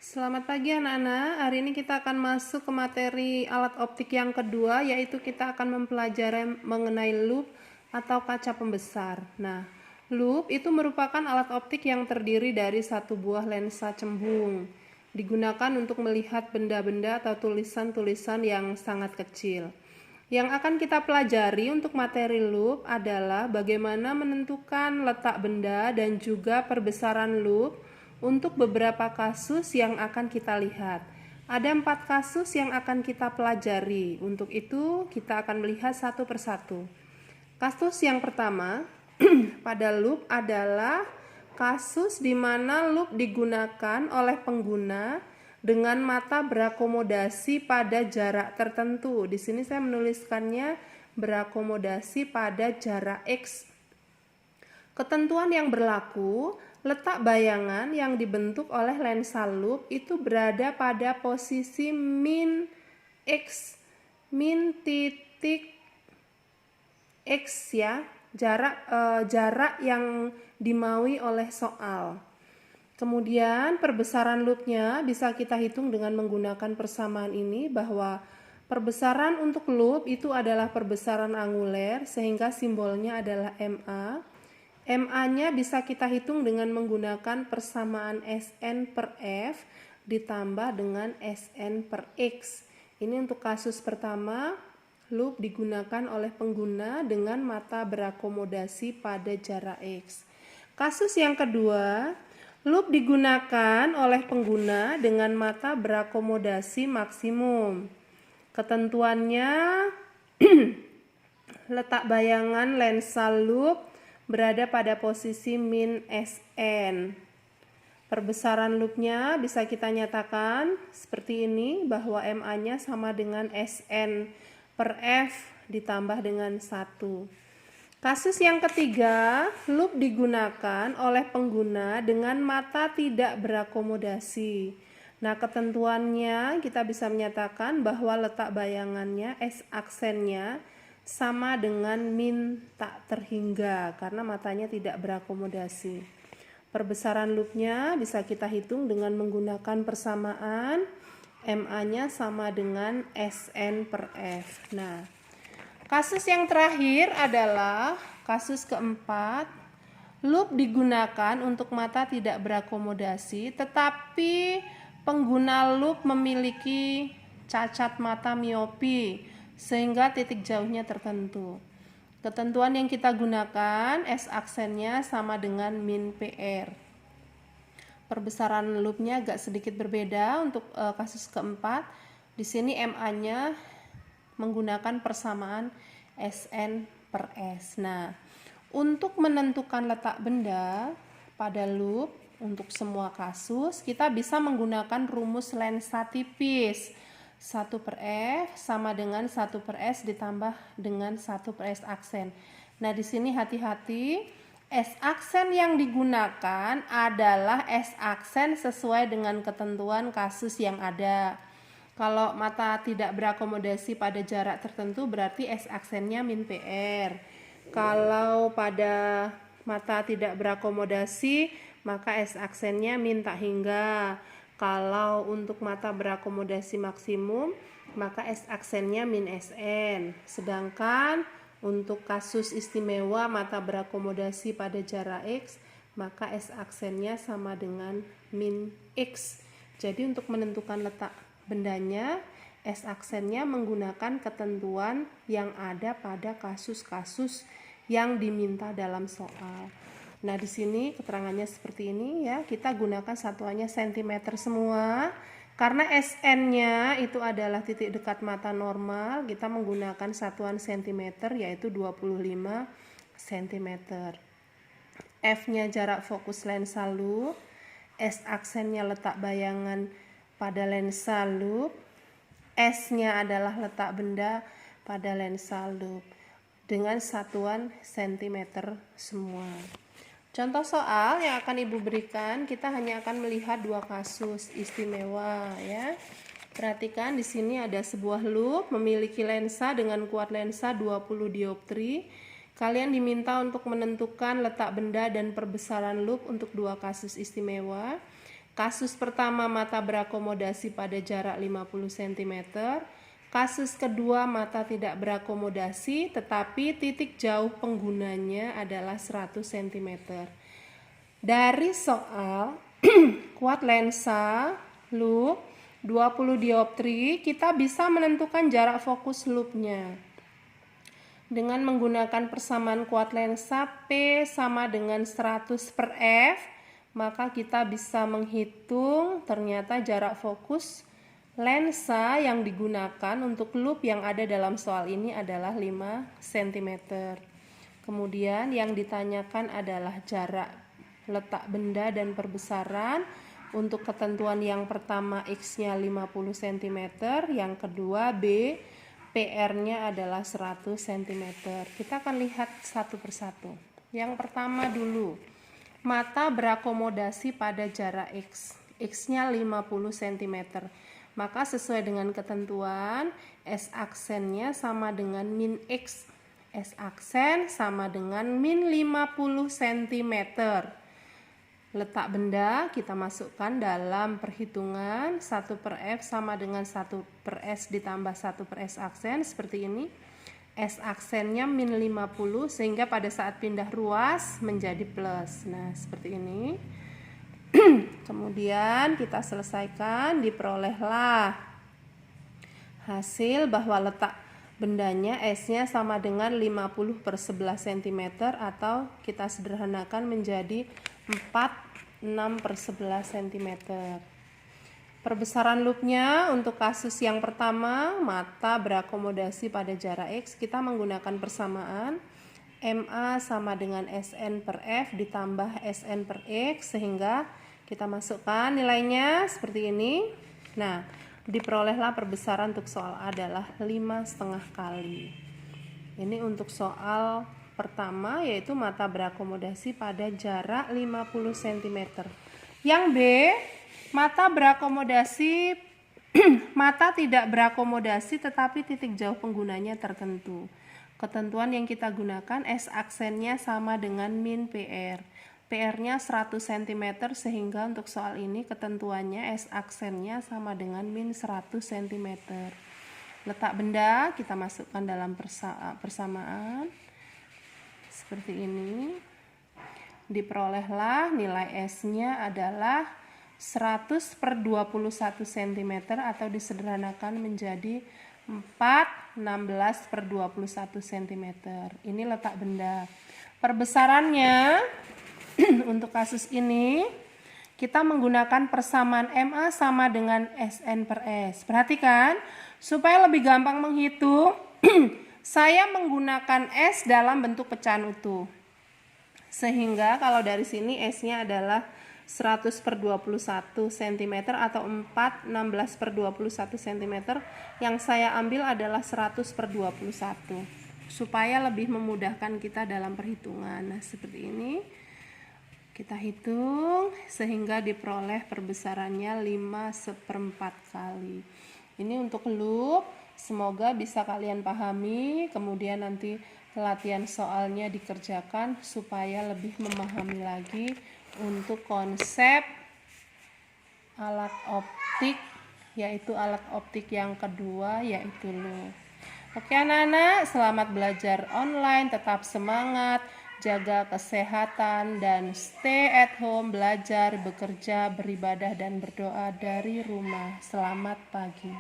Selamat pagi anak-anak, hari ini kita akan masuk ke materi alat optik yang kedua, yaitu kita akan mempelajari mengenai loop atau kaca pembesar. Nah, loop itu merupakan alat optik yang terdiri dari satu buah lensa cembung, digunakan untuk melihat benda-benda atau tulisan-tulisan yang sangat kecil. Yang akan kita pelajari untuk materi loop adalah bagaimana menentukan letak benda dan juga perbesaran loop untuk beberapa kasus yang akan kita lihat. Ada 4 kasus yang akan kita pelajari. Untuk itu kita akan melihat satu persatu. Kasus yang pertama pada loop adalah kasus di mana loop digunakan oleh pengguna dengan mata berakomodasi pada jarak tertentu. Di sini saya menuliskannya berakomodasi pada jarak X. Ketentuan yang berlaku, letak bayangan yang dibentuk oleh lensa loop itu berada pada posisi min X, min titik X ya, jarak yang dimaui oleh soal. Kemudian perbesaran loopnya bisa kita hitung dengan menggunakan persamaan ini, bahwa perbesaran untuk loop itu adalah perbesaran anguler sehingga simbolnya adalah MA. MA-nya bisa kita hitung dengan menggunakan persamaan SN per F ditambah dengan SN per X. Ini untuk kasus pertama, loop digunakan oleh pengguna dengan mata berakomodasi pada jarak X. Kasus yang kedua, loop digunakan oleh pengguna dengan mata berakomodasi maksimum. Ketentuannya letak bayangan lensa loop berada pada posisi min SN. Perbesaran loopnya bisa kita nyatakan seperti ini, bahwa MA-nya sama dengan SN per F ditambah dengan 1. Kasus yang ketiga, loop digunakan oleh pengguna dengan mata tidak berakomodasi. Nah, ketentuannya kita bisa menyatakan bahwa letak bayangannya S aksennya sama dengan min tak terhingga karena matanya tidak berakomodasi. Perbesaran loopnya bisa kita hitung dengan menggunakan persamaan MA-nya sama dengan SN per F. Nah, kasus yang terakhir adalah kasus keempat. Loop digunakan untuk mata tidak berakomodasi, tetapi pengguna loop memiliki cacat mata miopi sehingga titik jauhnya tertentu. Ketentuan yang kita gunakan S aksennya sama dengan min PR. Perbesaran loopnya agak sedikit berbeda untuk kasus keempat. Di sini MA-nya menggunakan persamaan SN per S. Nah, untuk menentukan letak benda pada loop untuk semua kasus, kita bisa menggunakan rumus lensa tipis. 1 per F sama dengan 1 per S ditambah dengan 1 per S aksen. Nah, di sini hati-hati, S aksen yang digunakan adalah S aksen sesuai dengan ketentuan kasus yang ada. Kalau mata tidak berakomodasi pada jarak tertentu berarti S aksennya min PR. Kalau pada mata tidak berakomodasi maka S aksennya min tak hingga. Kalau untuk mata berakomodasi maksimum maka S aksennya min SN. Sedangkan untuk kasus istimewa mata berakomodasi pada jarak X maka S aksennya sama dengan min X. Jadi untuk menentukan letak bendanya, S aksennya menggunakan ketentuan yang ada pada kasus-kasus yang diminta dalam soal. Nah, di sini keterangannya seperti ini ya. Kita gunakan satuannya cm semua. Karena SN-nya itu adalah titik dekat mata normal, kita menggunakan satuan cm yaitu 25 cm. F-nya jarak fokus lensa loop, S aksennya letak bayangan pada lensa loop, S-nya adalah letak benda pada lensa loop dengan satuan cm semua. Contoh soal yang akan Ibu berikan, kita hanya akan melihat 2 kasus istimewa ya. Perhatikan di sini ada sebuah loop memiliki lensa dengan kuat lensa 20 dioptri. Kalian diminta untuk menentukan letak benda dan perbesaran loop untuk 2 kasus istimewa. Kasus pertama mata berakomodasi pada jarak 50 cm. Kasus kedua mata tidak berakomodasi tetapi titik jauh penggunanya adalah 100 cm. Dari soal kuat lensa loop 20 dioptri, kita bisa menentukan jarak fokus loopnya. Dengan menggunakan persamaan kuat lensa P sama dengan 100 per F, maka kita bisa menghitung ternyata jarak fokus lensa yang digunakan untuk loop yang ada dalam soal ini adalah 5 cm. Kemudian yang ditanyakan adalah jarak letak benda dan perbesaran. Untuk ketentuan yang pertama X-nya 50 cm, yang kedua B, PR-nya adalah 100 cm. Kita akan lihat satu persatu. Yang pertama dulu, mata berakomodasi pada jarak X. X-nya 50 cm. Maka sesuai dengan ketentuan, S aksennya sama dengan min X. S aksen sama dengan min 50 cm. Letak benda kita masukkan dalam perhitungan 1 per F sama dengan 1 per S ditambah 1 per S aksen seperti ini. S aksennya min 50 sehingga pada saat pindah ruas menjadi plus. Nah, seperti ini. Kemudian kita selesaikan, diperolehlah hasil bahwa letak bendanya S-nya sama dengan 50 per 11 cm atau kita sederhanakan menjadi 46 per 11 cm. Perbesaran loopnya untuk kasus yang pertama, mata berakomodasi pada jarak X, kita menggunakan persamaan MA sama dengan SN per F ditambah SN per X, sehingga kita masukkan nilainya seperti ini. Nah, diperolehlah perbesaran untuk soal A adalah 5,5 kali. Ini untuk soal pertama, yaitu mata berakomodasi pada jarak 50 cm. Yang B, mata berakomodasi mata tidak berakomodasi tetapi titik jauh penggunanya tertentu. Ketentuan yang kita gunakan S aksennya sama dengan min PR. PR-nya 100 cm sehingga untuk soal ini ketentuannya S aksennya sama dengan min 100 cm. Letak benda kita masukkan dalam persamaan seperti ini. Diperolehlah nilai S-nya adalah 100 per 21 cm atau disederhanakan menjadi 416 per 21 cm. Ini letak benda. Perbesarannya untuk kasus ini kita menggunakan persamaan MA sama dengan SN per S. Perhatikan, supaya lebih gampang menghitung, saya menggunakan S dalam bentuk pecahan utuh. Sehingga kalau dari sini S-nya adalah 100 per 21 cm atau 416 per 21 cm. Yang saya ambil adalah 100 per 21. Supaya lebih memudahkan kita dalam perhitungan. Nah, seperti ini. Kita hitung sehingga diperoleh perbesarannya 5/4 kali. Ini untuk loop, semoga bisa kalian pahami, kemudian nanti latihan soalnya dikerjakan supaya lebih memahami lagi untuk konsep alat optik, yaitu alat optik yang kedua yaitu loop. Oke anak-anak, selamat belajar online, tetap semangat, jaga kesehatan, dan stay at home, belajar, bekerja, beribadah, dan berdoa dari rumah. Selamat pagi.